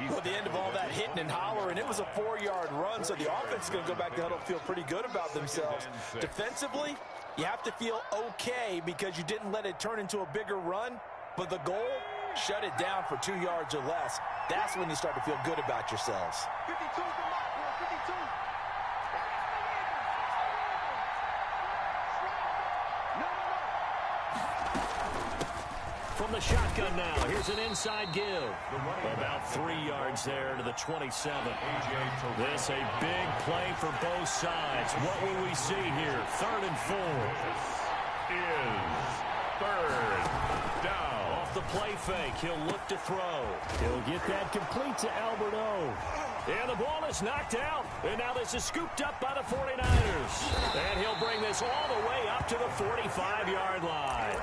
Well, the end of all that hitting and hollering, it was a 4-yard run, so the offense is going to go back to huddle, feel pretty good about themselves. Defensively, you have to feel okay because you didn't let it turn into a bigger run, but the goal, shut it down for 2 yards or less. That's when you start to feel good about yourselves. 52 52. From the shotgun now, here's an inside give. About 3 yards there to the 27. This a big play for both sides. What will we see here? 3rd and 4. Is 3rd down. Off the play fake, he'll look to throw. He'll get that complete to Albert O. And the ball is knocked out. And now this is scooped up by the 49ers. And he'll bring this all the way up to the 45-yard line.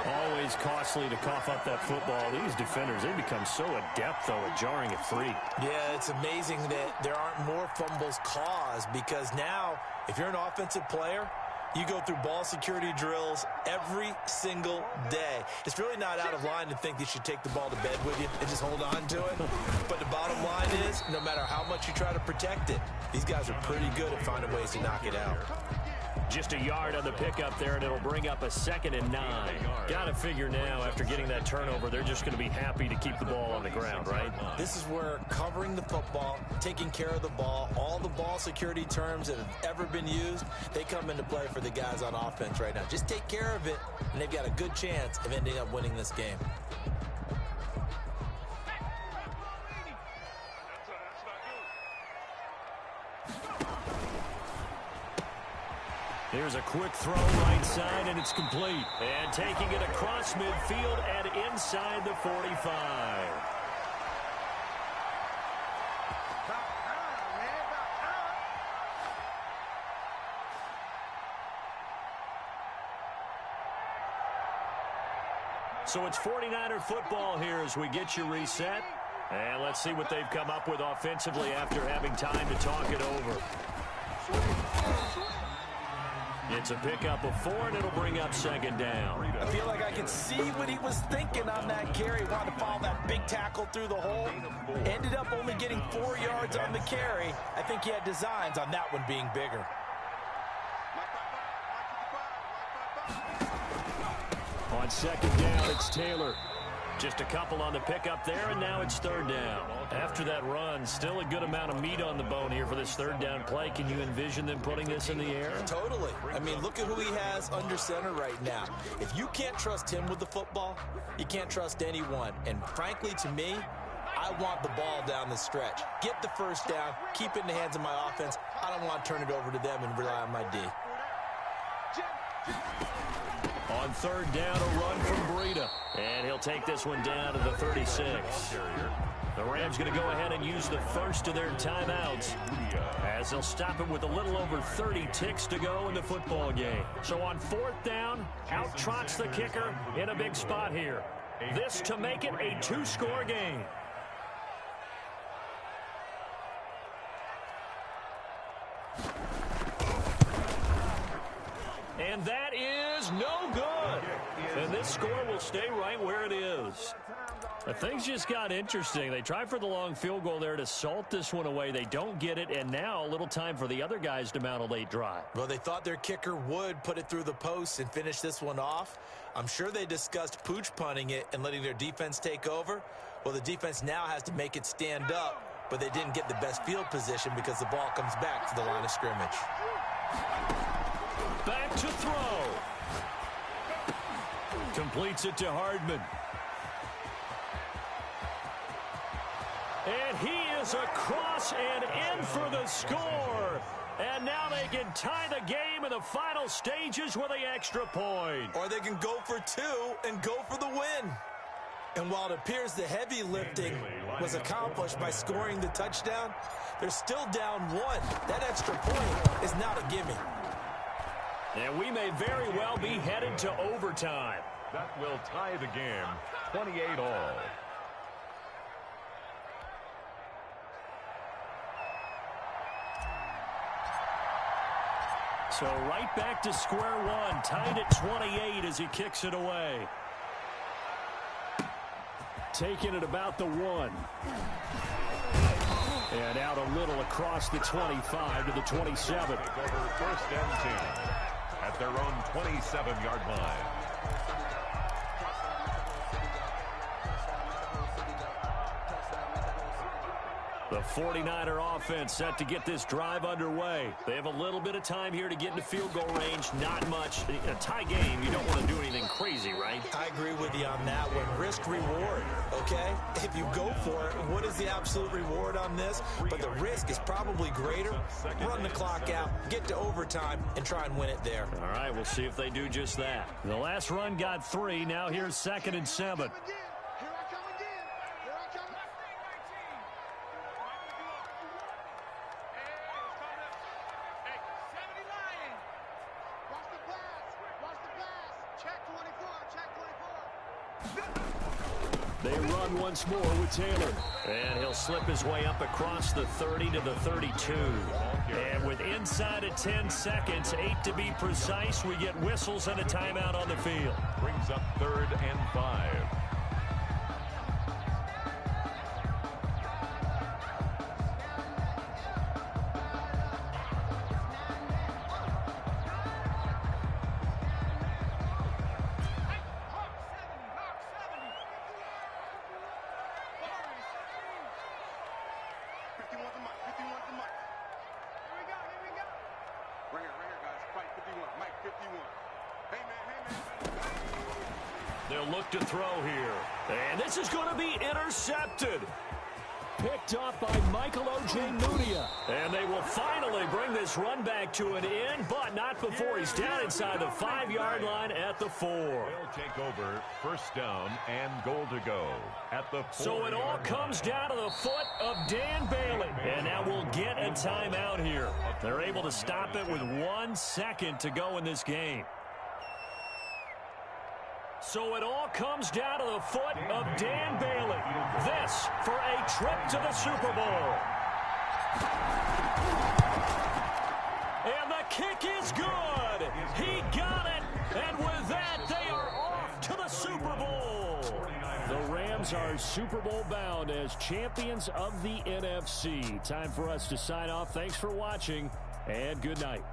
Always costly to cough up that football. These defenders, they become so adept, though, at jarring it free. Yeah, it's amazing that there aren't more fumbles caused because now, if you're an offensive player, you go through ball security drills every single day. It's really not out of line to think you should take the ball to bed with you and just hold on to it. But the bottom line is, no matter how much you try to protect it, these guys are pretty good at finding ways to knock it out. Just a yard on the pickup there, and it'll bring up a 2nd and 9. Got to figure now, after getting that turnover, they're just going to be happy to keep the ball on the ground, right? This is where covering the football, taking care of the ball, all the ball security terms that have ever been used, they come into play for the guys on offense right now. Just take care of it, and they've got a good chance of ending up winning this game. Here's a quick throw right side, and it's complete. And taking it across midfield and inside the 45. So it's 49er football here as we get you reset. And let's see what they've come up with offensively after having time to talk it over. It's a pickup of 4, and it'll bring up second down. I feel like I can see what he was thinking on that carry. Wanted to follow that big tackle through the hole. Ended up only getting 4 yards on the carry. I think he had designs on that one being bigger. On second down, it's Taylor. Just a couple on the pickup there, and now it's third down. After that run, still a good amount of meat on the bone here for this third down play. Can you envision them putting this in the air? Totally. I mean, look at who he has under center right now. If you can't trust him with the football, you can't trust anyone. And frankly, to me, I want the ball down the stretch. Get the first down, keep it in the hands of my offense. I don't want to turn it over to them and rely on my D. On third down, a run from Breida. And he'll take this one down to the 36. The Rams going to go ahead and use the first of their timeouts, as they'll stop it with a little over 30 ticks to go in the football game. So on fourth down, out trots the kicker in a big spot here. This to make it a 2-score game. And that is no good. And this score will stay right where it is. But things just got interesting. They tried for the long field goal there to salt this one away. They don't get it, and now a little time for the other guys to mount a late drive. Well, they thought their kicker would put it through the post and finish this one off. I'm sure they discussed pooch punting it and letting their defense take over. Well, the defense now has to make it stand up, but they didn't get the best field position because the ball comes back to the line of scrimmage. Back to throw. Completes it to Hardman. And he is across and in for the score. And now they can tie the game in the final stages with the extra point. Or they can go for 2 and go for the win. And while it appears the heavy lifting was accomplished by scoring the touchdown, they're still down 1. That extra point is not a gimme. And we may very well be headed to overtime. That will tie the game, 28 all. So right back to square one, tied at 28 as he kicks it away. Taking it about the 1. And out a little across the 25 to the 27. Take over first and 10 at their own 27-yard line. The 49er offense set to get this drive underway. They have a little bit of time here to get into field goal range. Not much. A tie game, you don't want to do anything crazy, right? I agree with you on that one. Risk reward, okay? If you go for it, what is the absolute reward on this? But the risk is probably greater. Run the clock out, get to overtime, and try and win it there. All right, we'll see if they do just that. The last run got 3. Now here's 2nd and 7. They run once more with Taylor. And he'll slip his way up across the 30 to the 32. And with inside of 10 seconds, 8 to be precise, we get whistles and a timeout on the field. Brings up 3rd and 5. They'll look to throw here. And this is going to be intercepted. picked off by Michael Ojemudia. And they will finally bring this run back to an end, but not before he's down inside the 5-yard line at the 4. They'll take over, first down and goal to go at the 4. So it all comes down to the foot of Dan Bailey. And now we'll get a timeout here. They're able to stop it with 1 second to go in this game. So it all comes down to the foot of Dan Bailey. This for a trip to the Super Bowl. And the kick is good. He got it. And with that, they are off to the Super Bowl. The Rams are Super Bowl bound as champions of the NFC. Time for us to sign off. Thanks for watching, and good night.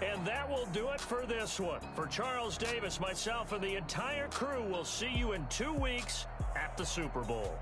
And that will do it for this one. For Charles Davis, myself, and the entire crew, we'll see you in 2 weeks at the Super Bowl.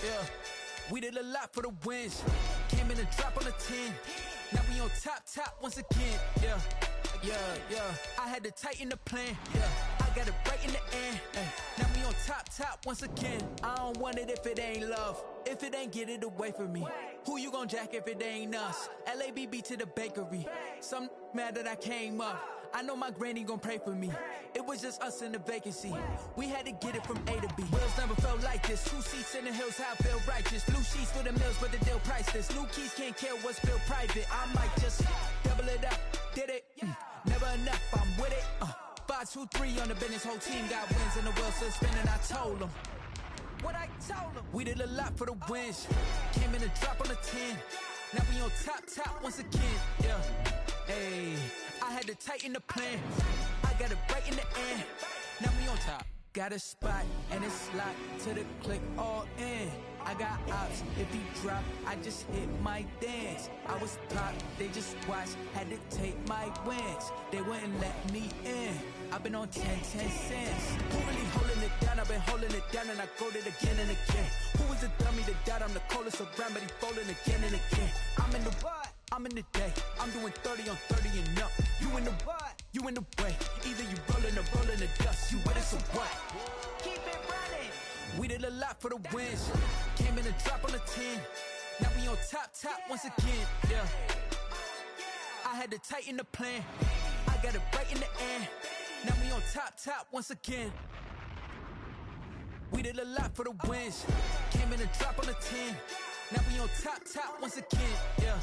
Yeah, we did a lot for the wins. Came in and dropped on the 10. Now we on top once again. Yeah. I had to tighten the plan. Yeah, I got it right in the end. Now we on top once again. I don't want it if it ain't love. If it ain't, get it away from me. Who you gon' jack if it ain't us? LABB to the bakery. Some mad that I came up. I know my granny gon' pray for me. It was just us in the vacancy. We had to get it from A to B. Wheels never felt like this. 2 seats in the hills, how I feel righteous. Blue sheets for the mills, but the deal priceless. New keys can't care what's built private. I might just double it up. Did it? Never enough, I'm with it. 5-2-3 on the business, whole team got wins and the wheel still spinning. I told them what I told them. We did a lot for the wins. Came in a drop on the 10. Now we on top once again. Yeah, hey, I had to tighten the plan. I got it right in the end. Now we on top. Got a spot and it's locked to the click all in. I got ops, if he drop, I just hit my dance. I was top, they just watched, had to take my wins. They wouldn't let me in. I've been on 10 cents. Who really holding it down? I've been holding it down and I go it again and again. Who was the dummy that died? I'm the coldest around, but he folding again and again. I'm in the what? I'm in the day. I'm doing 30 on 30 and up. You in the what? You in the way. Either you rolling or rolling the dust. You with us or what? Keep it running. We did a lot for the wins. Came in a drop on the 10. Now we on top once again. Yeah. I had to tighten the plan. I got it right in the end. Now we on top once again. We did a lot for the wins. Came in a drop on the 10. Now we on top once again. Yeah.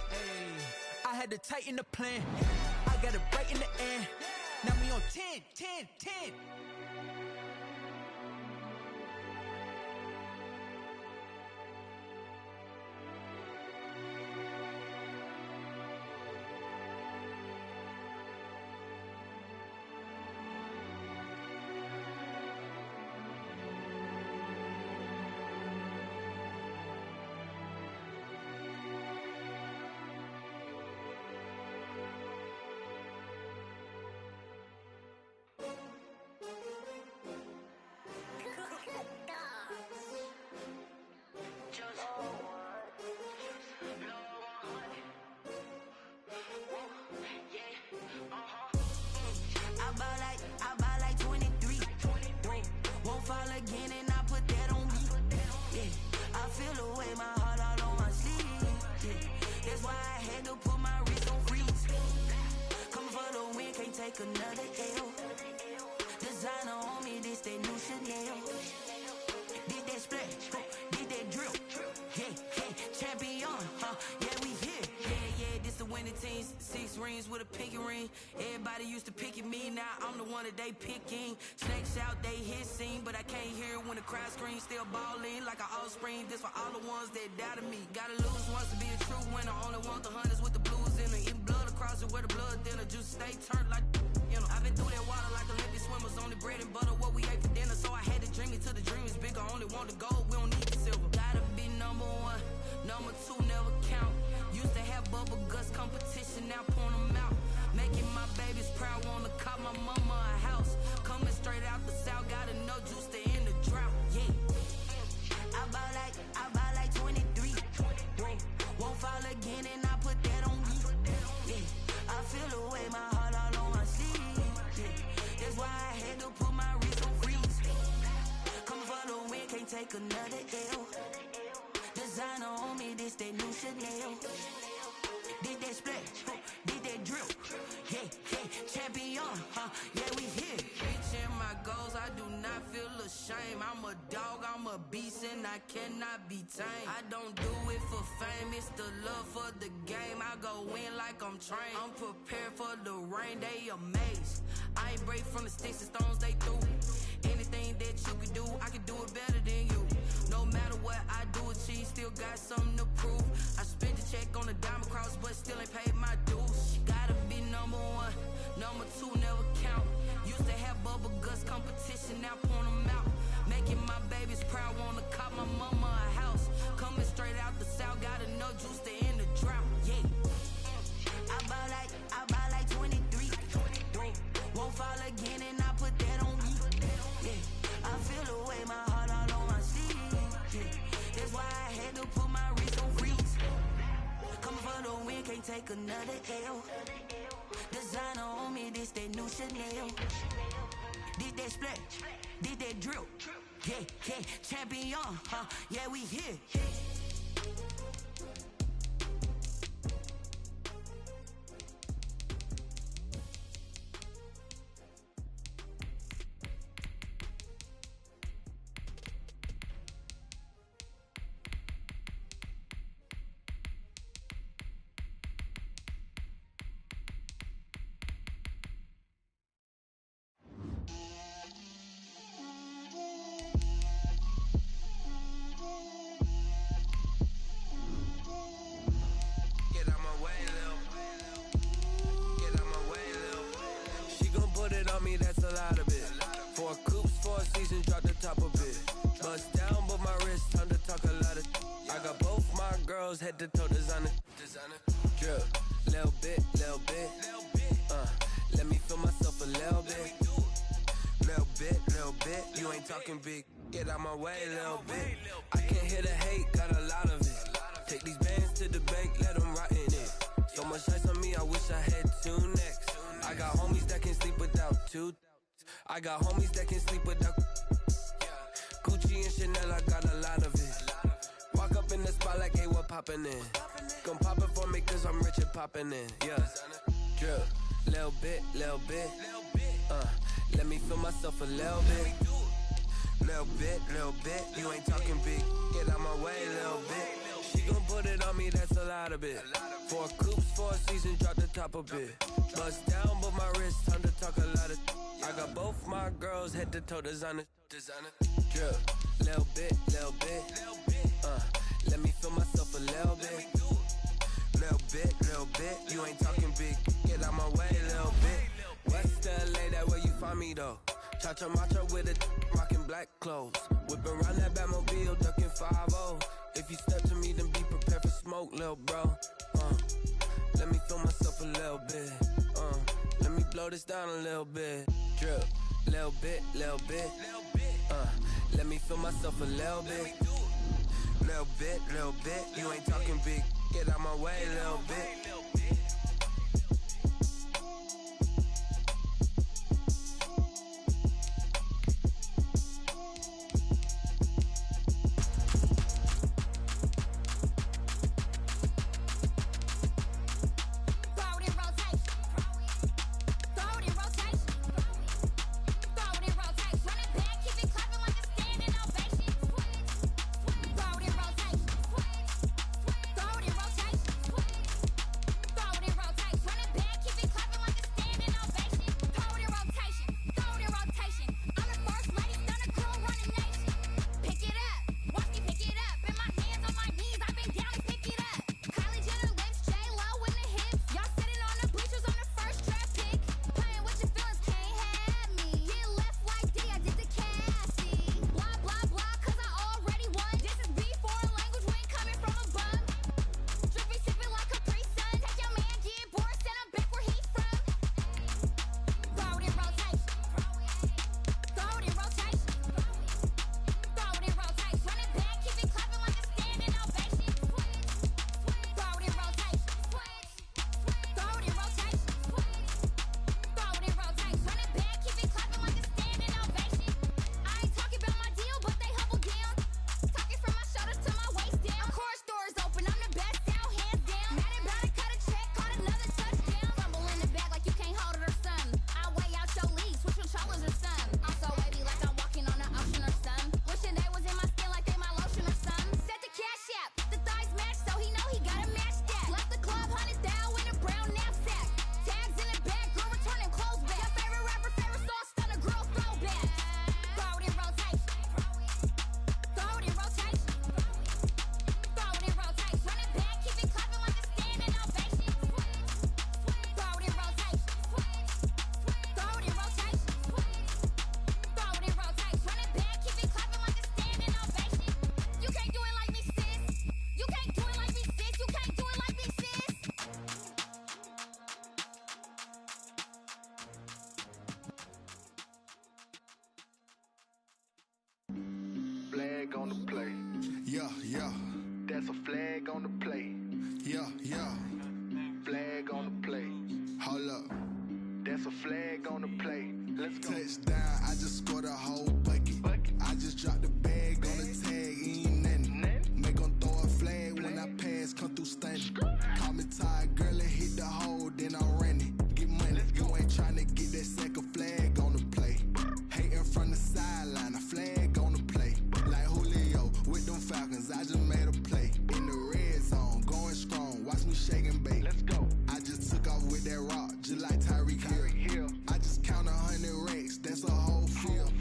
Hey, I had to tighten the plan. I got it right in the end. Now we on 10. I buy like 23. Won't fall again and I put that on me. Yeah, I feel the way, my heart all on my sleeve. Yeah, that's why I had to put my wrist on freeze. Coming for the win, can't take another L. Designer on me, this that new Chanel. Did that splash, did that drill. Yeah, champion, yeah, we here. Yeah, this the winning teams. 6 rings with a pinky ring. Everybody used to pick at me, now I'm the one that they picking. Snakes out, they hit scene, but I can't hear it when the crowd screams. Still balling like an offspring. This for all the ones that doubted me. Gotta lose once to be a true winner. Only want the hunters with the blues in it. Eating blood across it where the blood dinner. Juice stay turned like, you know. I've been through that water like Olympic swimmers. Only bread and butter, what we ate for dinner. So I had to dream it till the dream is bigger. Only want the gold, we don't need the silver. Gotta be number 1, number 2 never count. Used to have bubble guts competition, now point them out. Making my babies proud, wanna cop my mama a house. Coming straight out the south, got enough juice to end the drought. Yeah, I buy like 23. Won't fall again and I put that on me. Yeah, I feel the way, my heart all on my sleeve. Yeah, that's why I had to put my wrist on freeze. Coming for the win, can't take another L. Designer on me, this that new Chanel. Did that splash, did that drill. Yeah, champion, yeah, we here. Reaching my goals, I do not feel ashamed. I'm a dog, I'm a beast, and I cannot be tamed. I don't do it for fame, it's the love for the game. I go in like I'm trained. I'm prepared for the rain, they amazed. I ain't break from the sticks and stones they threw. Anything that you can do, I can do it better than you. No matter what I do, achieve, still got something to prove. I spent the check on the diamond cross, but still ain't paid my dues. Gotta be number 1, number 2 never count. Used to have bubble guts competition, now point them out. Making my babies proud, wanna cop my mama a house. Coming straight out the south, got enough juice to end the drought. Yeah, I buy like 23. Won't fall again and I put that on me. Yeah, I feel the way, my heart all on my sleeve. Yeah, that's why I had to put my wrist on freeze. Coming for the win, can't take another L. Designer on me, this that new Chanel. Did that splash, did that drill. Yeah, champion, yeah, we here. girls head to toe designer. Drip, little bit. Let me feel myself a little bit. Little bit. You ain't talking big. Get out my way, little bit. I can't hear the hate, got a lot of it. Take these bands to the bank, let them rot in it. So much ice on me, I wish I had two necks. I got homies that can sleep without two. I got homies that can sleep without Gucci and Chanel, I got a lot of it. Walk up in the spot like, hey, what poppin' in? Gon' pop it for me cause I'm rich and poppin' in. Yeah, drip, little bit. Let me feel myself a little bit. Little bit. You ain't talking big. Get out my way, little bit. She gon' put it on me, that's a lot of it. 4 coops, 4 seasons, drop the top a bit. Bust down, but my wrist, time to talk a lot of. I got both my girls head to toe designer. Drip, little bit. Let me feel myself a little bit. Little bit. You ain't talking big. Get out my way, little bit. West LA, that where you find me though. Cha-cha matcha with it, rockin' black clothes. Whippin' around that Batmobile, duckin' 5-0. If you step to me, then be prepared for smoke, lil' bro. Let me feel myself a little bit. Let me blow this down a little bit. Drip, little bit. Let me feel myself a little bit. Little bit. You ain't talking big. Get out my way, little bit. Flag on the play. Yeah. That's a flag on the play. Yeah. Flag on the play. Hold up. That's a flag on the play. Let's go. Touchdown, I just scored a whole bucket. I just dropped the bag on the tag, ain't nothing. Make 'em throw a flag when I pass, come through stunning. Call me tired, girl, and hit the hole, then I'm running. Get money, you ain't tryna get that second flag on the play. Hating from the sideline, a flag on the play. Like Julio with them Falcons, I just made a play. In the red zone, going strong, watch me shake and bake. Let's go. I just took off with that rock, just like Tyreek Hill. I just count 100 racks, that's a whole field.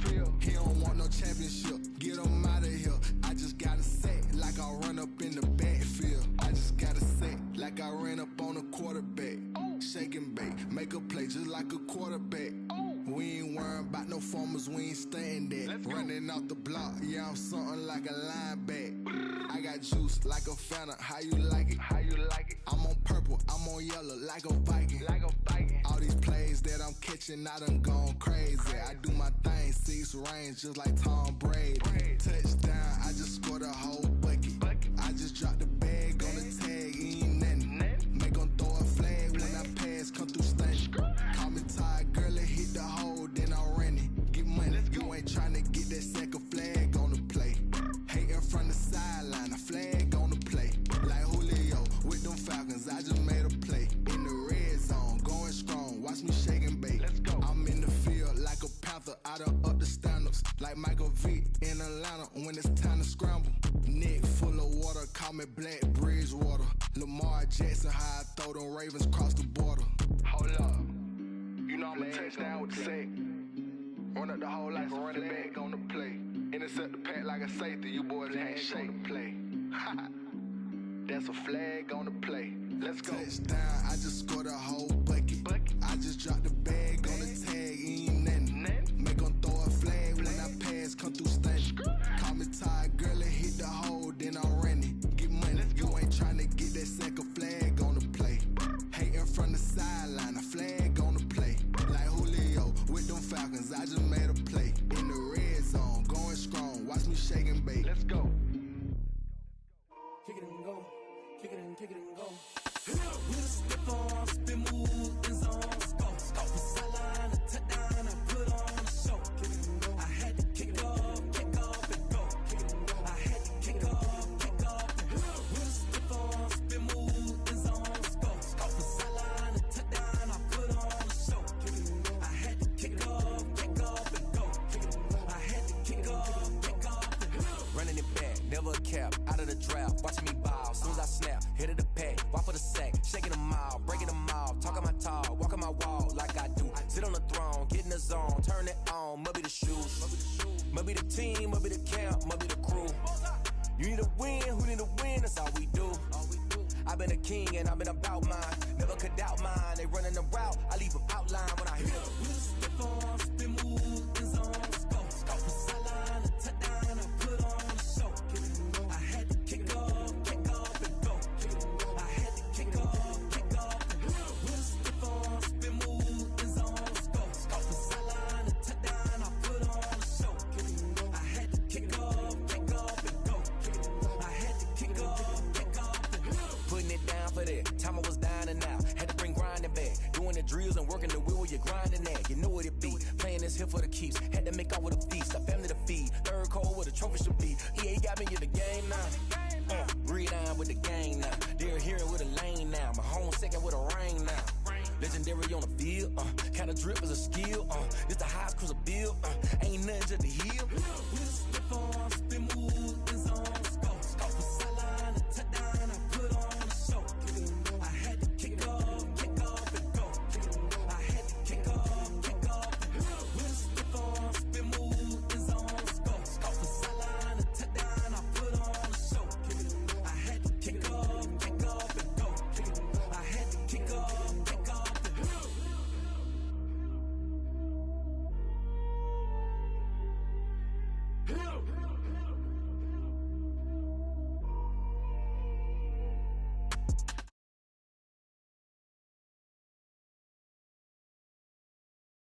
Running off the block, yeah, I'm something like a linebacker. I got juice like a Fanta, how you like it? I'm on purple, I'm on yellow, like a Viking. All these plays that I'm catching, I done gone crazy. I do my thing, 6 range, just like Tom Brady. Touchdown, I just scored a whole bucket. I just dropped the bag on the tag, ain't nothing. Make 'em throw a flag when I pass, come through stunning. Call me tired, girl, and hit the hole, then I ran it. Get money, you ain't tryna get that second flag on the play. Hating from the sideline, a flag on the play. Like Julio with them Falcons, I just made a play. In the red zone, going strong, watch me shake and bake. I'm in the field like a panther, I done up the stand-ups. Like Michael Vick in Atlanta when it's time to scramble. Neck full of water, call me Black Bridgewater. Lamar Jackson, how I throw them Ravens cross the border. Hold up. You know I'm a touchdown with the sack. Run up the hole like a running back on the play. Intercept the pack like a safety. You boys can't shake the play. That's a flag on the play. Let's go. Touchdown, I just scored a whole bucket. I just dropped the bag on the tag, ain't nothing. Make 'em throw a flag when I pass, come through stunning. Call me tired, girl, and hit the hole, then I ran it. Get money, you ain't tryna get that second flag on the play. Hating from the sideline, a flag on the play. Like Julio with them Falcons, I just made a play. In the red zone, going strong, watch me shake and bake. Let's go. Kick it and go, kick it and go. With a step on, spin move, in zone, scope. From sideline to touchdown, I put on a show. I had to kick off and go. I had to kick off and go. With a step on, spin move, in zone, scope. From sideline to touchdown, I put on a show. I had to kick off and go. I had to kick off and go. Running it back, never a cap, out of the draft, watching me ball. Soon as I snap, hit of the pack, walk for the sack, shaking them out, breaking them off, talking my talk, walking my wall like I do. Sit on the throne, get in the zone, turn it on, must be the shoes, must be the team, must be the camp, must be the crew. You need a win, who need a win, that's all we do. I've been a king and I've been about mine, never could doubt mine. They running the route, I leave them outline when I hit them. With a step on, spin move, in zone, scope. From sideline to touchdown, I put on a show. I had to kick off and go. I had to kick off and go. With a step on, spin move, in zone, scope. From sideline to touchdown, I put on a show. I had to kick off and go. I had to kick off and go. Putting it down for that, time I was down and out, had to bring grinding back, doing the drills and working the wheel where you're grinding at, you know what it be, playing this here for the keeps, had to make out with a feast, a family to feed, third cold where the trophy should be, EA got me in the game now, breathe on with the game now, they're hearing with a lane now, my home second with a rain now, legendary on the field, kinda drip is a skill, this the highest cruiser bill, ain't nothing